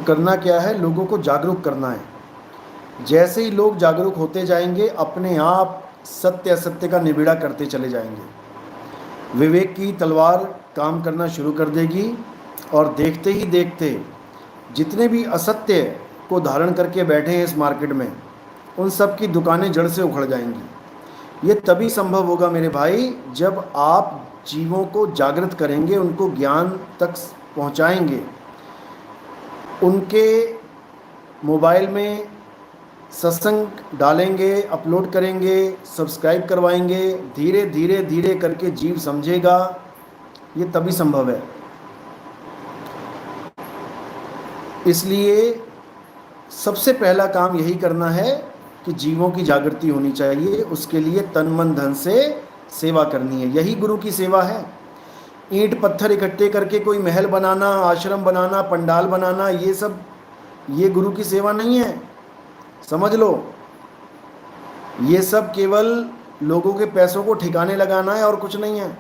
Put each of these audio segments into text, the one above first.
करना क्या है, लोगों को जागरूक करना है। जैसे ही लोग जागरूक होते जाएंगे, अपने आप सत्य असत्य का निबिड़ा करते चले जाएंगे। विवेक की तलवार काम करना शुरू कर देगी, और देखते ही देखते जितने भी असत्य को धारण करके बैठे हैं इस मार्केट में, उन सब की दुकानें जड़ से उखड़ जाएंगी। ये तभी संभव होगा मेरे भाई, जब आप जीवों को जागृत करेंगे, उनको ज्ञान तक पहुंचाएंगे, उनके मोबाइल में सत्संग डालेंगे, अपलोड करेंगे, सब्सक्राइब करवाएंगे, धीरे धीरे धीरे करके जीव समझेगा। ये तभी संभव है। इसलिए सबसे पहला काम यही करना है कि जीवों की जागृति होनी चाहिए। उसके लिए तन मन धन से सेवा करनी है। यही गुरु की सेवा है। ईंट पत्थर इकट्ठे करके कोई महल बनाना, आश्रम बनाना, पंडाल बनाना, ये सब ये गुरु की सेवा नहीं है, समझ लो। ये सब केवल लोगों के पैसों को ठिकाने लगाना है और कुछ नहीं है।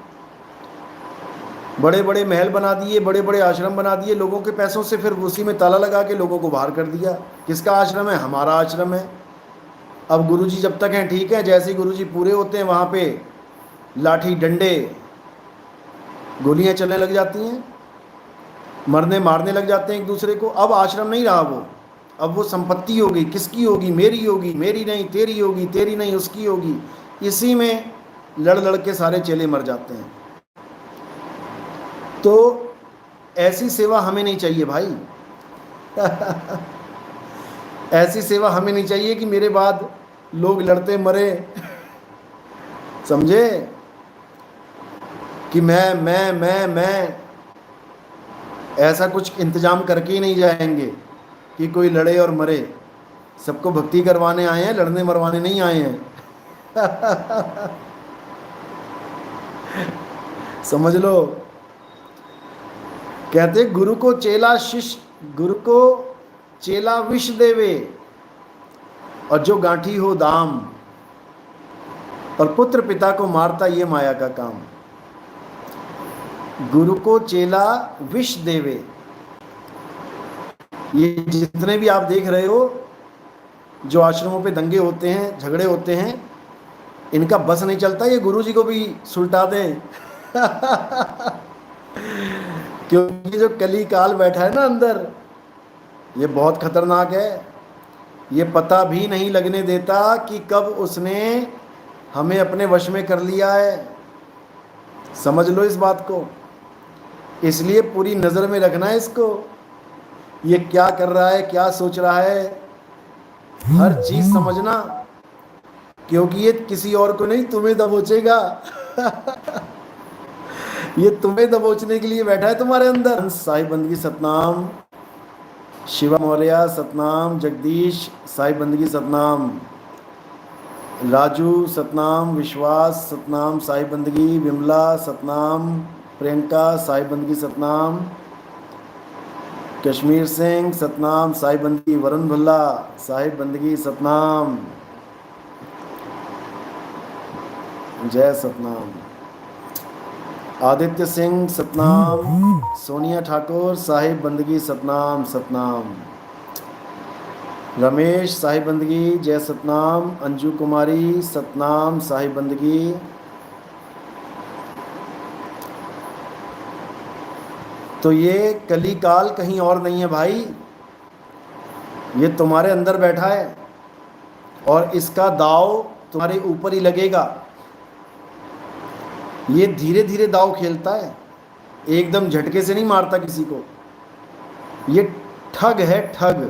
बड़े बड़े महल बना दिए, बड़े बड़े आश्रम बना दिए लोगों के पैसों से, फिर उसी में ताला लगा के लोगों को बाहर कर दिया। किसका आश्रम है? हमारा आश्रम है। अब गुरुजी जब तक हैं ठीक है, जैसे ही गुरुजी पूरे होते हैं वहाँ पे लाठी डंडे गोलियां चलने लग जाती हैं, मरने मारने लग जाते हैं एक दूसरे को। अब आश्रम नहीं रहा वो, अब वो संपत्ति होगी। किसकी होगी? मेरी होगी। मेरी नहीं तेरी होगी, तेरी नहीं उसकी होगी। इसी में लड़ लड़ के सारे चेले मर जाते हैं। तो ऐसी सेवा हमें नहीं चाहिए भाई। ऐसी सेवा हमें नहीं चाहिए कि मेरे बाद लोग लड़ते मरे, समझे? कि मैं ऐसा कुछ इंतजाम करके ही नहीं जाएंगे कि कोई लड़े और मरे। सबको भक्ति करवाने आए हैं, लड़ने मरवाने नहीं आए हैं। समझ लो। कहते गुरु को चेला शिष्य, गुरु को चेला विष देवे, और जो गांठी हो दाम, और पुत्र पिता को मारता, ये माया का काम। गुरु को चेला विष देवे। ये जितने भी आप देख रहे हो, जो आश्रमों पे दंगे होते हैं, झगड़े होते हैं, इनका बस नहीं चलता ये गुरु जी को भी सुलटा दें। क्योंकि जो कली काल बैठा है ना अंदर, ये बहुत खतरनाक है। ये पता भी नहीं लगने देता कि कब उसने हमें अपने वश में कर लिया है। समझ लो इस बात को। इसलिए पूरी नज़र में रखना है इसको, ये क्या कर रहा है, क्या सोच रहा है, हर चीज़ समझना। क्योंकि ये किसी और को नहीं, तुम्हें दबोचेगा। ये तुम्हें दबोचने के लिए बैठा है तुम्हारे अंदर। साहिब बंदगी सतनाम, शिवा मौर्य सतनाम, जगदीश साहिब बंदगी सतनाम, राजू सतनाम, विश्वास सतनाम साहिब बंदगी, विमला सतनाम, प्रियंका साहिब बंदगी सतनाम, कश्मीर सिंह सतनाम साहिब बंदगी, वरुण भल्ला साहिब बंदगी सतनाम, जय सतनाम, आदित्य सिंह सतनाम, सोनिया ठाकुर साहिब बंदगी सतनाम सतनाम, रमेश साहिब बंदगी जय सतनाम, अंजू कुमारी सतनाम साहिब बंदगी। तो ये कली काल कहीं और नहीं है भाई, ये तुम्हारे अंदर बैठा है, और इसका दाव तुम्हारे ऊपर ही लगेगा। ये धीरे धीरे दाव खेलता है, एकदम झटके से नहीं मारता किसी को। ये ठग है, ठग,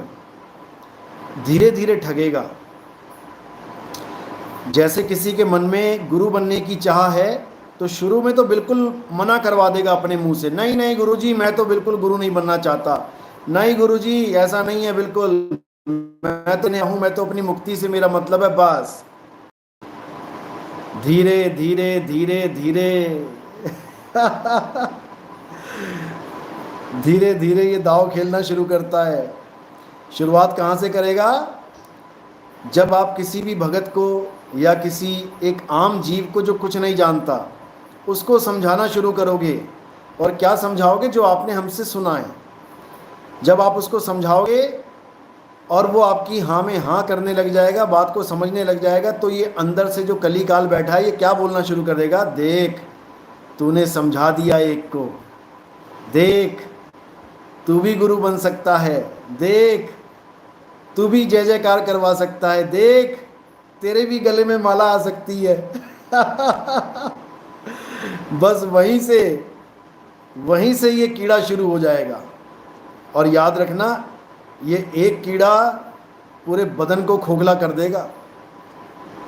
धीरे धीरे ठगेगा। जैसे किसी के मन में गुरु बनने की चाह है, तो शुरू में तो बिल्कुल मना करवा देगा अपने मुंह से, नहीं नहीं गुरुजी मैं तो बिल्कुल गुरु नहीं बनना चाहता, नहीं गुरुजी ऐसा नहीं है बिल्कुल, मैं तो नहीं हूं, मैं तो अपनी मुक्ति से मेरा मतलब है बस। धीरे धीरे धीरे धीरे धीरे धीरे ये दाव खेलना शुरू करता है। शुरुआत कहाँ से करेगा? जब आप किसी भी भगत को या किसी एक आम जीव को जो कुछ नहीं जानता, उसको समझाना शुरू करोगे। और क्या समझाओगे? जो आपने हमसे सुना है। जब आप उसको समझाओगे और वो आपकी हाँ में हाँ करने लग जाएगा, बात को समझने लग जाएगा, तो ये अंदर से जो कली काल बैठा है ये क्या बोलना शुरू कर देगा, देख तूने समझा दिया एक को, देख तू भी गुरु बन सकता है, देख तू भी जय जयकार करवा सकता है, देख तेरे भी गले में माला आ सकती है। बस वहीं से ये कीड़ा शुरू हो जाएगा। और याद रखना, ये एक कीड़ा पूरे बदन को खोखला कर देगा,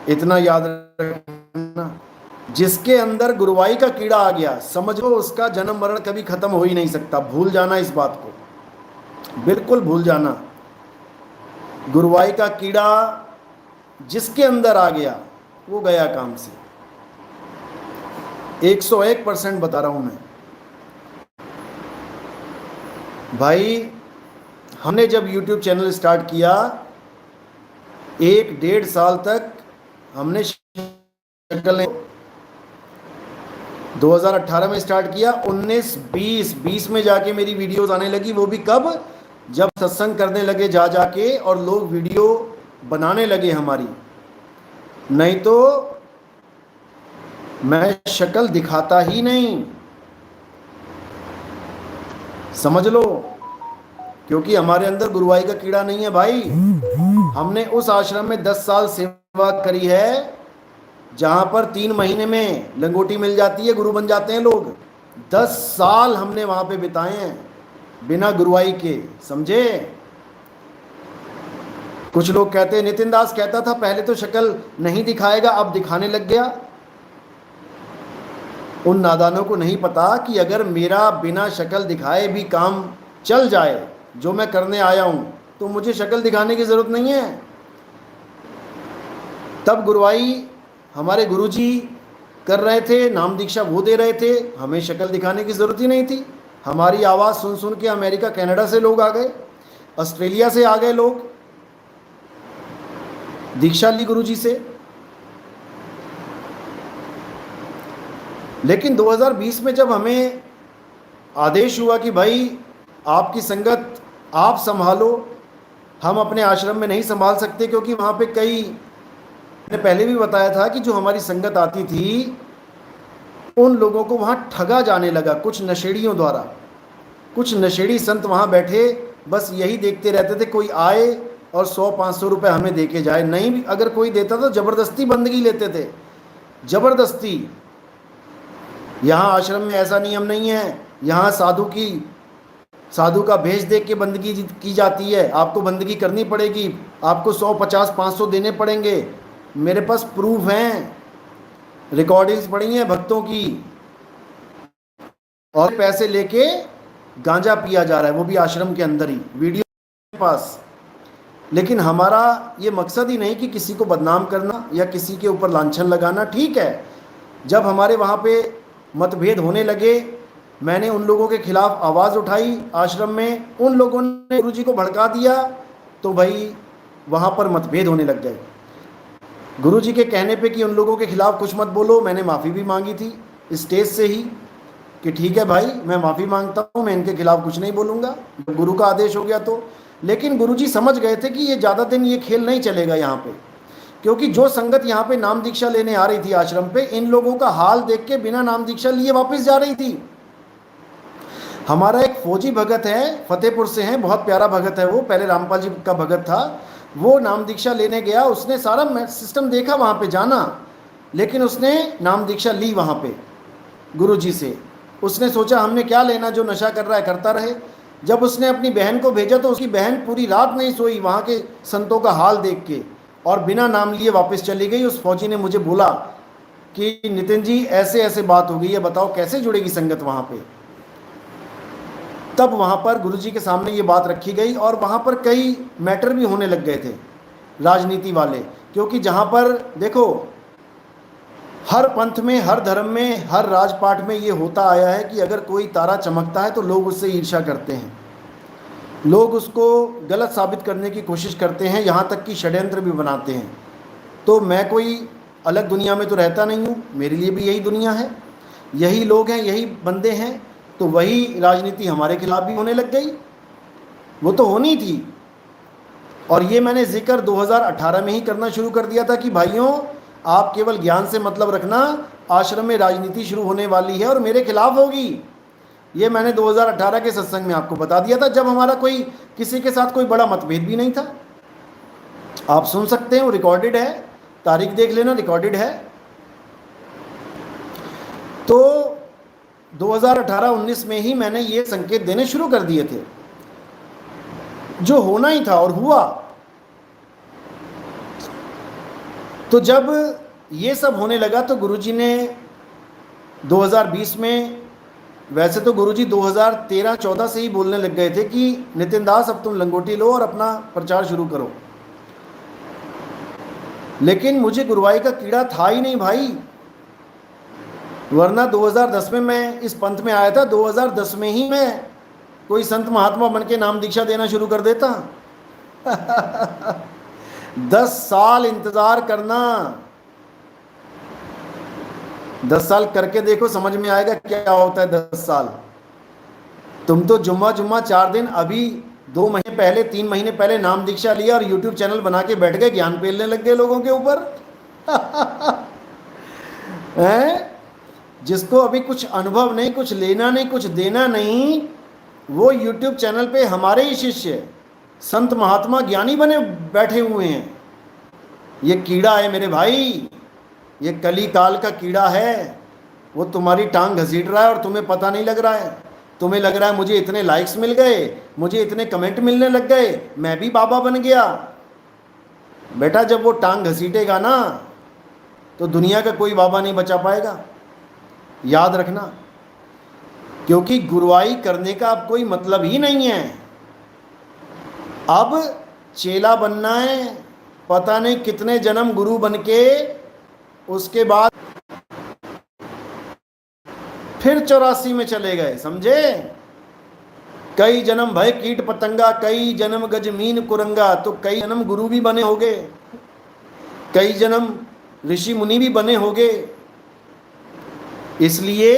इतना याद रखना। जिसके अंदर गुरुवाई का कीड़ा आ गया, समझ लो उसका जन्म मरण कभी खत्म हो ही नहीं सकता। भूल जाना इस बात को, बिल्कुल भूल जाना। गुरुवाई का कीड़ा जिसके अंदर आ गया वो गया काम से। 101% बता रहा हूं मैं भाई। हमने जब YouTube चैनल स्टार्ट किया, 1-1.5 साल तक हमने शक्ल 2018 में स्टार्ट किया, 19-20 में जाके मेरी वीडियोस आने लगी। वो भी कब, जब सत्संग करने लगे जा जाके और लोग वीडियो बनाने लगे हमारी। नहीं तो मैं शक्ल दिखाता ही नहीं, समझ लो, क्योंकि हमारे अंदर गुरुवाई का कीड़ा नहीं है भाई। हमने उस आश्रम में 10 साल सेवा करी है जहां पर 3 महीने में लंगोटी मिल जाती है, गुरु बन जाते हैं लोग। 10 साल हमने वहां पे बिताए हैं बिना गुरुवाई के, समझे। कुछ लोग कहते हैं, नितिन दास कहता था पहले तो शक्ल नहीं दिखाएगा, अब दिखाने लग गया। उन नादानों को नहीं पता कि अगर मेरा बिना शक्ल दिखाए भी काम चल जाए जो मैं करने आया हूं, तो मुझे शक्ल दिखाने की जरूरत नहीं है। तब गुरुवाई हमारे गुरुजी कर रहे थे, नाम दीक्षा वो दे रहे थे, हमें शक्ल दिखाने की जरूरत ही नहीं थी। हमारी आवाज़ सुन सुन के अमेरिका कनाडा से लोग आ गए, ऑस्ट्रेलिया से आ गए लोग, दीक्षा ली गुरुजी से। लेकिन 2020 में जब हमें आदेश हुआ कि भाई आपकी संगत आप संभालो, हम अपने आश्रम में नहीं संभाल सकते, क्योंकि वहाँ पे कई, मैंने पहले भी बताया था कि जो हमारी संगत आती थी उन लोगों को वहाँ ठगा जाने लगा कुछ नशेड़ियों द्वारा। कुछ नशेड़ी संत वहाँ बैठे बस यही देखते रहते थे, कोई आए और 100-500 रुपये हमें दे के जाए। नहीं भी अगर कोई देता तो ज़बरदस्ती बंदगी लेते थे, ज़बरदस्ती। यहाँ आश्रम में ऐसा नियम नहीं है, यहाँ साधु का भेष देख के बंदगी की जाती है। आपको बंदगी करनी पड़ेगी, आपको 100, 50, 500 देने पड़ेंगे। मेरे पास प्रूफ हैं, रिकॉर्डिंग्स पड़ी हैं भक्तों की, और पैसे लेके गांजा पिया जा रहा है, वो भी आश्रम के अंदर ही, वीडियो के पास। लेकिन हमारा ये मकसद ही नहीं कि किसी को बदनाम करना या किसी के ऊपर लांछन लगाना। ठीक है, जब हमारे वहाँ पे मतभेद होने लगे, मैंने उन लोगों के खिलाफ आवाज़ उठाई आश्रम में, उन लोगों ने गुरुजी को भड़का दिया, तो भाई वहाँ पर मतभेद होने लग गए। गुरुजी के कहने पे कि उन लोगों के खिलाफ कुछ मत बोलो, मैंने माफ़ी भी मांगी थी स्टेज से ही कि ठीक है भाई मैं माफ़ी मांगता हूँ, मैं इनके खिलाफ कुछ नहीं बोलूँगा, गुरु का आदेश हो गया तो। लेकिन गुरुजी समझ गए थे कि ये ज़्यादा दिन ये खेल नहीं चलेगा यहाँ पे, क्योंकि जो संगत यहाँ पे नाम दीक्षा लेने आ रही थी आश्रम पे, इन लोगों का हाल देख के बिना नाम दीक्षा लिए वापस जा रही थी। हमारा एक फौजी भगत है, फतेहपुर से हैं, बहुत प्यारा भगत है वो, पहले रामपाल जी का भगत था। वो नाम दीक्षा लेने गया, उसने सारा सिस्टम देखा वहाँ पे जाना, लेकिन उसने नाम दीक्षा ली वहाँ पे गुरुजी से। उसने सोचा हमने क्या लेना, जो नशा कर रहा है करता रहे। जब उसने अपनी बहन को भेजा तो उसकी बहन पूरी रात नहीं सोई वहाँ के संतों का हाल देख के, और बिना नाम लिए वापस चली गई। उस फौजी ने मुझे बोला कि नितिन जी ऐसे ऐसे बात हो गई है, बताओ कैसे जुड़ेगी संगत वहाँ पे। तब वहाँ पर गुरुजी के सामने ये बात रखी गई, और वहाँ पर कई मैटर भी होने लग गए थे राजनीति वाले, क्योंकि जहाँ पर देखो हर पंथ में, हर धर्म में, हर राजपाट में ये होता आया है कि अगर कोई तारा चमकता है तो लोग उससे ईर्ष्या करते हैं, लोग उसको गलत साबित करने की कोशिश करते हैं, यहाँ तक कि षड्यंत्र भी बनाते हैं। तो मैं कोई अलग दुनिया में तो रहता नहीं हूँ, मेरे लिए भी यही दुनिया है, यही लोग हैं, यही बंदे हैं। तो वही राजनीति हमारे खिलाफ भी होने लग गई। वो तो होनी थी। और ये मैंने जिक्र 2018 में ही करना शुरू कर दिया था कि भाइयों आप केवल ज्ञान से मतलब रखना, आश्रम में राजनीति शुरू होने वाली है और मेरे खिलाफ होगी। ये मैंने 2018 के सत्संग में आपको बता दिया था, जब हमारा कोई किसी के साथ कोई बड़ा मतभेद भी नहीं था। आप सुन सकते हैं, वो रिकॉर्डेड है, तारीख देख लेना, रिकॉर्डेड है। तो 2018-19 में ही मैंने ये संकेत देने शुरू कर दिए थे, जो होना ही था और हुआ। तो जब ये सब होने लगा तो गुरुजी ने 2020 में, वैसे तो गुरुजी 2013-14 से ही बोलने लग गए थे कि नितिन दास अब तुम लंगोटी लो और अपना प्रचार शुरू करो, लेकिन मुझे गुरुवाई का कीड़ा था ही नहीं भाई। वरना 2010 में मैं इस पंथ में आया था, 2010 में ही मैं कोई संत महात्मा बन के नाम दीक्षा देना शुरू कर देता। 10 साल इंतजार करना, 10 साल करके देखो, समझ में आएगा क्या होता है 10 साल। तुम तो जुम्मा 4 दिन, अभी 2 महीने पहले 3 महीने पहले नाम दीक्षा लिया और यूट्यूब चैनल बना के बैठ गए, ज्ञान पेलने लग गए लोगों के ऊपर। हैं? जिसको अभी कुछ अनुभव नहीं, कुछ लेना नहीं, कुछ देना नहीं, वो यूट्यूब चैनल पे हमारे ही शिष्य संत महात्मा ज्ञानी बने बैठे हुए हैं। ये कीड़ा है मेरे भाई, ये कली काल का कीड़ा है। वो तुम्हारी टांग घसीट रहा है और तुम्हें पता नहीं लग रहा है। तुम्हें लग रहा है मुझे इतने लाइक्स मिल गए, मुझे इतने कमेंट मिलने लग गए, मैं भी बाबा बन गया। बेटा जब वो टांग घसीटेगा ना तो दुनिया का कोई बाबा नहीं बचा पाएगा, याद रखना। क्योंकि गुरुवाई करने का अब कोई मतलब ही नहीं है। अब चेला बनना है, पता नहीं कितने जन्म गुरु बन के उसके बाद फिर 84 में चले गए, समझे। कई जन्म भय कीट पतंगा, कई जन्म गजमीन कुरंगा, तो कई जन्म गुरु भी बने होगे, कई जन्म ऋषि मुनि भी बने होगे। इसलिए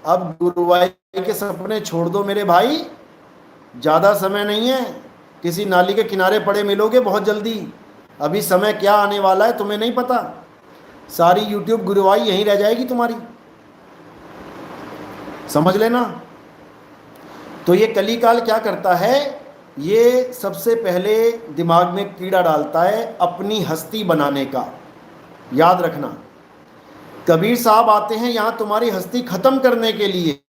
अब गुरुवाई के सपने छोड़ दो मेरे भाई, ज़्यादा समय नहीं है। किसी नाली के किनारे पड़े मिलोगे बहुत जल्दी। अभी समय क्या आने वाला है तुम्हें नहीं पता। सारी यूट्यूब गुरुवाई यहीं रह जाएगी तुम्हारी, समझ लेना। तो ये कलिकाल क्या करता है, ये सबसे पहले दिमाग में कीड़ा डालता है अपनी हस्ती बनाने का। याद रखना, कबीर साहब आते हैं यहां तुम्हारी हस्ती खत्म करने के लिए,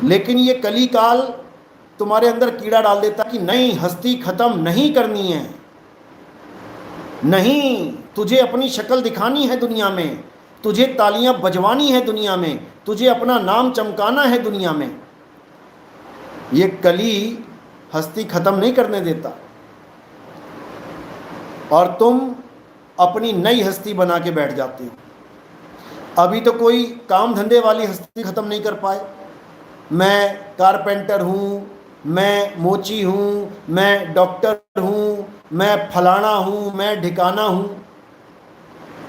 लेकिन ये कलिकाल तुम्हारे अंदर कीड़ा डाल देता कि नहीं, हस्ती खत्म नहीं करनी है, नहीं, तुझे अपनी शक्ल दिखानी है दुनिया में, तुझे तालियां बजवानी है दुनिया में, तुझे अपना नाम चमकाना है दुनिया में। ये कली हस्ती खत्म नहीं करने देता और तुम अपनी नई हस्ती बना के बैठ जाते हो। अभी तो कोई काम धंधे वाली हस्ती खत्म नहीं कर पाए। मैं कारपेंटर हूँ, मैं मोची हूँ, मैं डॉक्टर हूँ, मैं फलाना हूँ, मैं ढिकाना हूँ।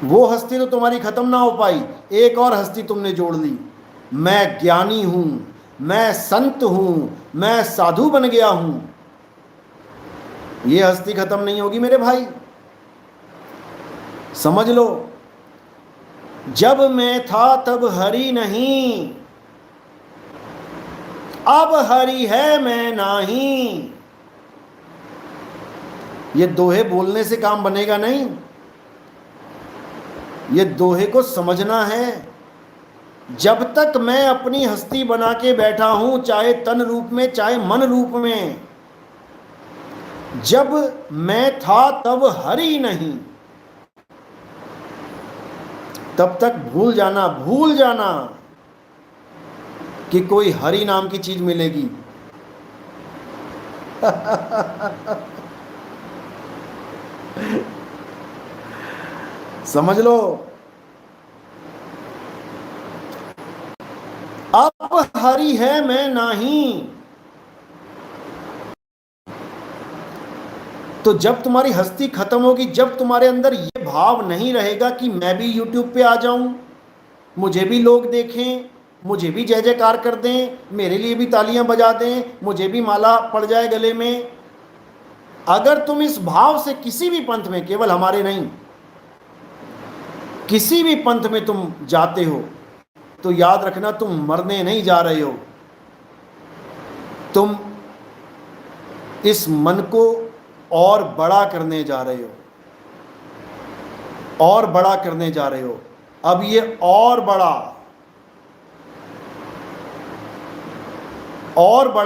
वो हस्ती तो तुम्हारी खत्म ना हो पाई। एक और हस्ती तुमने जोड़ ली, मैं ज्ञानी हूँ, मैं संत हूँ, मैं साधु बन गया हूँ। ये हस्ती खत्म नहीं होगी मेरे भाई, समझ लो। जब मैं था तब हरि नहीं, अब हरि है मैं नहीं। ये दोहे बोलने से काम बनेगा नहीं, ये दोहे को समझना है। जब तक मैं अपनी हस्ती बना के बैठा हूं, चाहे तन रूप में चाहे मन रूप में, जब मैं था तब हरि नहीं, तब तक भूल जाना कि कोई हरि नाम की चीज मिलेगी। समझ लो। अब हरि है मैं नहीं। तो जब तुम्हारी हस्ती खत्म होगी, जब तुम्हारे अंदर यह भाव नहीं रहेगा कि मैं भी यूट्यूब पे आ जाऊं, मुझे भी लोग देखें, मुझे भी जय जयकार कर दें, मेरे लिए भी तालियां बजा दें, मुझे भी माला पड़ जाए गले में। अगर तुम इस भाव से किसी भी पंथ में, केवल हमारे नहीं, किसी भी पंथ में तुम जाते हो, तो याद रखना तुम मरने नहीं जा रहे हो, तुम इस मन को और बड़ा करने जा रहे हो, और बड़ा करने जा रहे हो। अब ये और बड़ा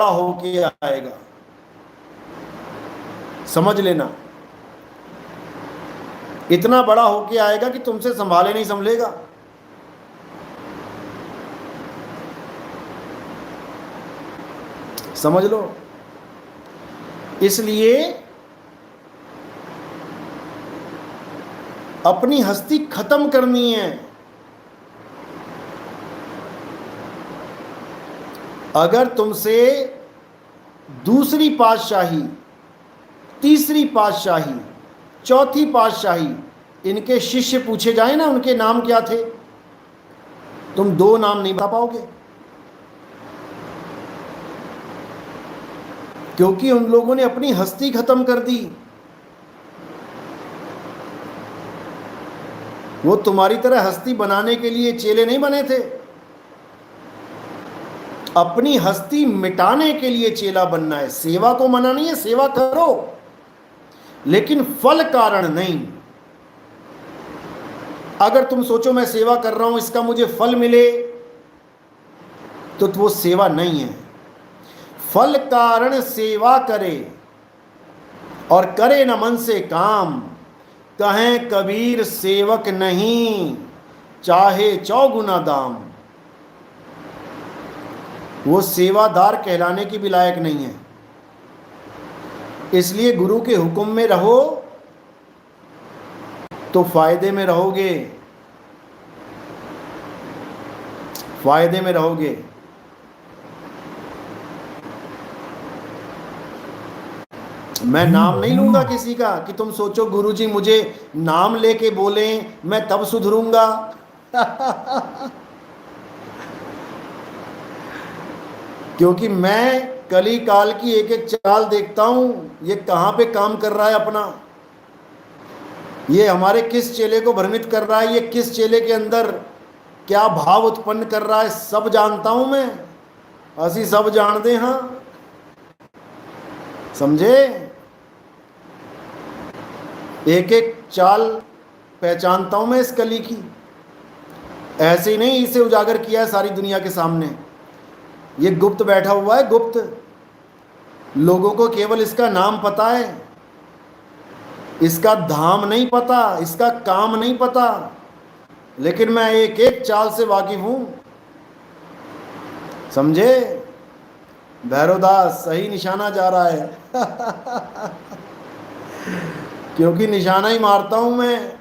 होके आएगा, समझ लेना। इतना बड़ा होके आएगा कि तुमसे संभाले नहीं संभलेगा। समझ लो। इसलिए अपनी हस्ती खत्म करनी है। अगर तुमसे दूसरी पातशाही, तीसरी पातशाही, चौथी पातशाही, इनके शिष्य पूछे जाए ना उनके नाम क्या थे, तुम 2 नाम नहीं बता पाओगे, क्योंकि उन लोगों ने अपनी हस्ती खत्म कर दी। वो तुम्हारी तरह हस्ती बनाने के लिए चेले नहीं बने थे, अपनी हस्ती मिटाने के लिए चेला बनना है। सेवा को मना नहीं है, सेवा करो, लेकिन फल कारण नहीं। अगर तुम सोचो मैं सेवा कर रहा हूं इसका मुझे फल मिले, तो वो सेवा नहीं है। फल कारण सेवा करे और करे न मन से काम, कहें कबीर सेवक नहीं चाहे 4 गुना दाम। वो सेवादार कहलाने की भी लायक नहीं है। इसलिए गुरु के हुक्म में रहो तो फायदे में रहोगे, फायदे में रहोगे। मैं नाम नहीं लूंगा किसी का कि तुम सोचो गुरुजी मुझे नाम लेके बोले मैं तब सुधरूंगा। क्योंकि मैं कली काल की एक एक चाल देखता हूं, ये कहां पे काम कर रहा है अपना, ये हमारे किस चेले को भ्रमित कर रहा है, ये किस चेले के अंदर क्या भाव उत्पन्न कर रहा है, सब जानता हूं मैं। असी सब जान दे, हाँ समझे। एक एक चाल पहचानता हूं मैं इस कली की। ऐसे ही नहीं इसे उजागर किया है सारी दुनिया के सामने, ये गुप्त बैठा हुआ है, गुप्त। लोगों को केवल इसका नाम पता है, इसका धाम नहीं पता, इसका काम नहीं पता, लेकिन मैं एक एक चाल से वाकिफ हूं, समझे। भैरवदास सही निशाना जा रहा है। क्योंकि निशाना ही मारता हूं मैं,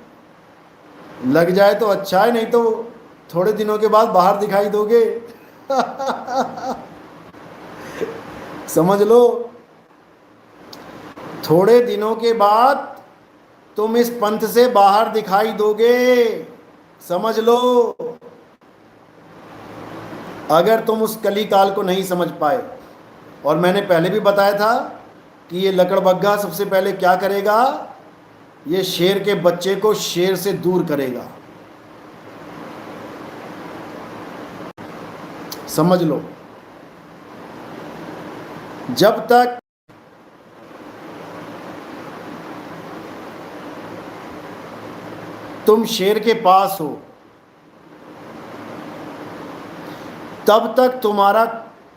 लग जाए तो अच्छा है, नहीं तो थोड़े दिनों के बाद बाहर दिखाई दोगे। समझ लो, थोड़े दिनों के बाद तुम इस पंथ से बाहर दिखाई दोगे, समझ लो। अगर तुम उस कली काल को नहीं समझ पाए। और मैंने पहले भी बताया था कि ये लकड़बग्घा सबसे पहले क्या करेगा, ये शेर के बच्चे को शेर से दूर करेगा, समझ लो। जब तक तुम शेर के पास हो तब तक तुम्हारा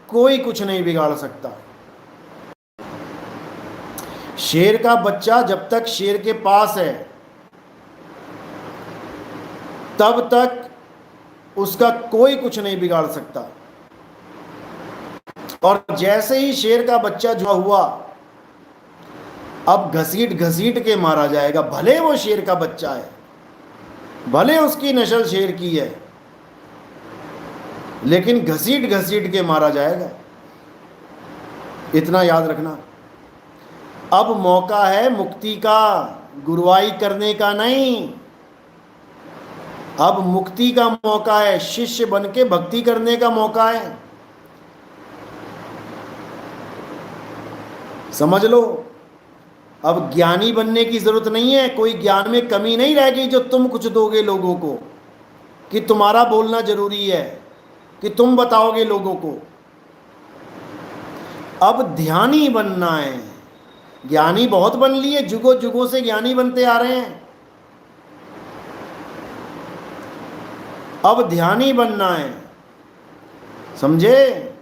कोई कुछ नहीं बिगाड़ सकता। शेर का बच्चा जब तक शेर के पास है तब तक उसका कोई कुछ नहीं बिगाड़ सकता। और जैसे ही शेर का बच्चा जुआ हुआ, अब घसीट घसीट के मारा जाएगा। भले वो शेर का बच्चा है, भले उसकी नस्ल शेर की है, लेकिन घसीट घसीट के मारा जाएगा। इतना याद रखना। अब मौका है मुक्ति का, गुरुवाई करने का नहीं। अब मुक्ति का मौका है, शिष्य बन के भक्ति करने का मौका है। समझ लो, अब ज्ञानी बनने की जरूरत नहीं है, कोई ज्ञान में कमी नहीं रह गई जो तुम कुछ दोगे लोगों को, कि तुम्हारा बोलना जरूरी है, कि तुम बताओगे लोगों को। अब ध्यानी बनना है। ज्ञानी बहुत बन लिए, जुगों जुगों से ज्ञानी बनते आ रहे हैं, अब ध्यानी बनना है। समझे?